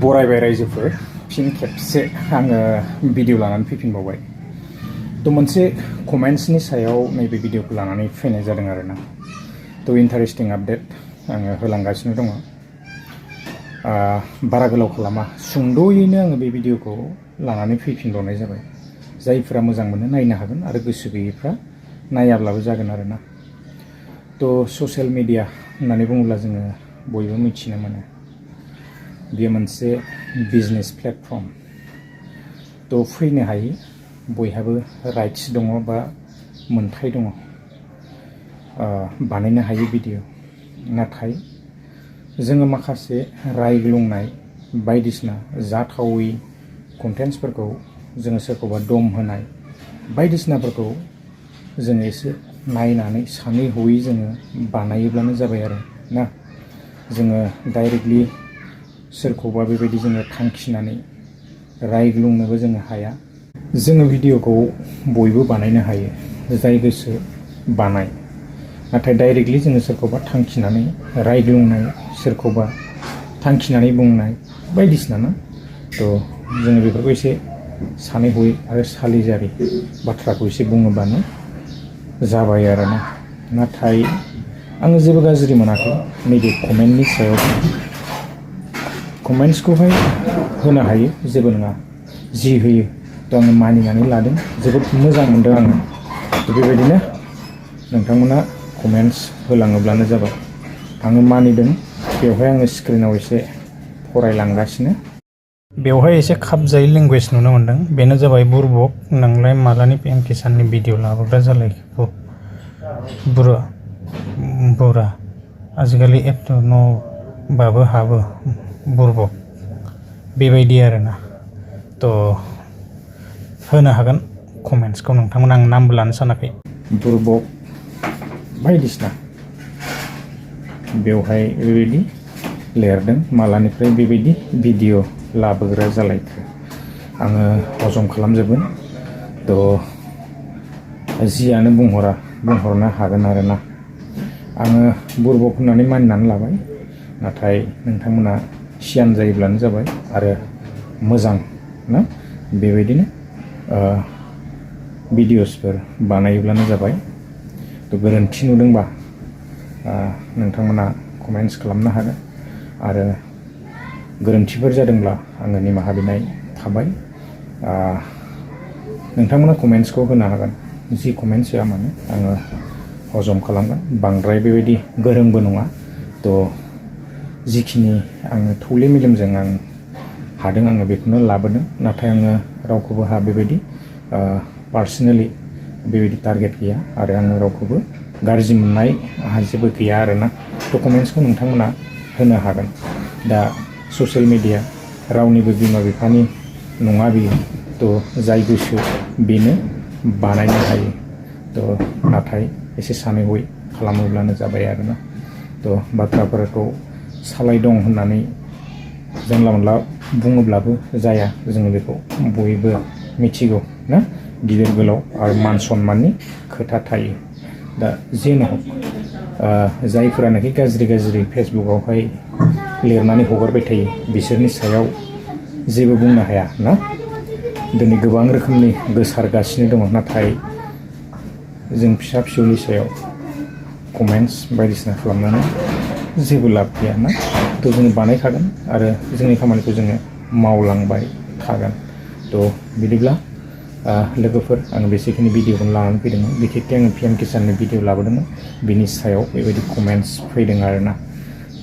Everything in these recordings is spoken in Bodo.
बरायबाय रायजोफोर फिन खेबसे आङो भिडिअ लानानै फैफिनबावबाय तो मोनसे कमेन्ट्सनि सायाव नैबे भिडिअखौ लानानै फैनाय जादों आरोना तो इन्टारेस्टिं आपडेट आङो होलांगासिनो दङ बारा गोलाव खालामा सुंद'यैनो आङो बे भिडिअखौ लानानै फैफिनबावनाय जाबाय जायफोरा मोजां मोनो नायनो हागोन आरो गोसो गैयैफ्रा नायाब्लाबो जागोन आरोना तो ससियेल मिडिया होननानै बुङोब्ला जोङो बयबो मिथिनो मोनो बेयो मोनसे बिजनेस प्लेटफर्म तो फैनो हायो बयहाबो राइट्स दङ बा मोनथाय दङ बानायनो हायो भिडिअ नाथाय जोङो माखासे रायग्लुंनाय बायदिसिना जाथावै कन्टेन्ट्सफोरखौ जोङो सोरखौबा दम होनाय बायदिसिनाफोरखौ जोङो एसे नायनानै सानै हयै जोङो बानायोब्लानो जाबाय आरो ना जोङो डाइरेक्टलि सोरखौबा बेबायदि जोङो थांखिनानै रायग्लुंनोबो जोङो हाया जोङो भिडिअखौ बयबो बानायनो हायो जाय गोसो बानाय नाथाय डाइरेक्टलि जोङो सोरखौबा थांखिनानै रायग्लुंनाय सोरखौबा थांखिनानै बुंनाय बायदिसिना ना तो जोङो बेफोरखौ एसे सानै हयै आरो सालिजारि बाथ्राखौ एसे बुङोबानो जाबाय आरोना नाथाय आङो जेबो गाज्रि मोनाखै नैबे कमेन्टनि सायाव कमेन्ट्सखौहाय होनो हायो जेबो नङा जि होयो तो आङो मानिनानै लादों जोबोद मोजां मोनदों आङो बेबायदिनो नोंथांमोना कमेन्ट्स होलाङोब्लानो जाबाय आङो मानिदों बेवहाय आङो स्क्रिनाव एसे फरायलांगासिनो बेवहाय एसे खाबजायै लेंगुवेज नुनो मोनदों बेनो जाबाय बुरबक नोंलाय मालानि PM किसाननि भिडिअ लाबोग्रा जालायखो बुरा आजिखालि एथ' न'बाबो हाबो बुरबक बेबायदि आरोना तो होनो हागोन कमेन्ट्सखौ नोंथांमोना आं नामबो लानो सानाखै बुरबक बायदिसिना बेवहाय बेबायदि लिरदों मालानिफ्राय बेबायदि भिडिअ लाबोग्रा जालायखो आङो हजम खालामजोबगोन तो जियानो बुंहरनो हागोन आरोना आङो बुरबक होननानै मानिनानै लाबाय नाथाय नोंथांमोना सियान जायोब्लानो जाबाय आरो मोजां ना बेबायदिनो भिडिअसफोर बानायोब्लानो जाबाय तो गोरोन्थि नुदोंबा नोंथांमोना कमेन्ट्स खालामनो हागोन आरो गोरोन्थिफोर जादोंब्ला आङो निमाहा बिनाय थाबाय नोंथांमोना कमेन्ट्सखौ होनो हागोन जि कमेन्ट्स होआ मानो आङो हजम खालामगोन बांद्राय बेबायदि गोरोंबो नङा तो जिखिनि आङो थौले मेलेमजों आं हादों आङो बेखौनो लाबोदों नाथाय आङो रावखौबो बेबायदि पार्सनेलि बेबायदि टारगेट गैया आरो आङो रावखौबो गाज्रि मोननाय आंहा जेबो गैया आरोना तो कमेन्ट्सखौ नोंथांमोना होनो हागोन दा ससियेल मिडिया रावनिबो बिमा बिफानि नङा बियो तो जाय गोसो बेनो बानायनो हायो तो नाथाय एसे सानै हयै खालामोब्लानो जाबाय आरोना तो बाथ्राफोरखौ सालाय दं होननानै जानला मोनला बुङोब्लाबो जाया जोङो बेखौ बयबो मिथिगौ ना गिदिर गोलाव आरो मान सन्माननि खोथा थायो दा जेन' जायफोरानोखि गाज्रि फेसबुकआवहाय लिरनानै हगारबाय थायो बिसोरनि सायाव जेबो बुंनो हाया ना दिनै गोबां रोखोमनि गोसारगासिनो दङ नाथाय जों फिसा फिसौनि सायाव कमेन्ट्स बायदिसिना खालामनानै जेबो लाब गैया ना तो जोङो बानायखागोन आरो जोंनि खामानिखौ जोङो मावलांबाय थागोन तो बिदिब्ला लोगोफोर आङो बेसेखिनि भिडिअखौनो लानानै फैदोंमोन बिखेखके आङो PM किसाननि भिडिअ लाबोदोंमोन बिनि सायाव बेबायदि कमेन्ट्स फैदों आरोना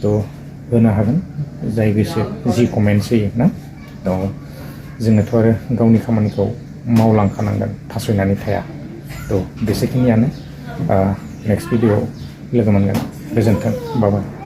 तो होनो हागोन जाय गोसो जि कमेन्ट्स होयो ना तो जोङोथ' आरो गावनि खामानिखौ मावलांखानांगोन थासयनानै थाया तो बेसेखिनियानो नेक्स्ट भिडिअआव लोगो मोनगोन गोजोन्थों बाय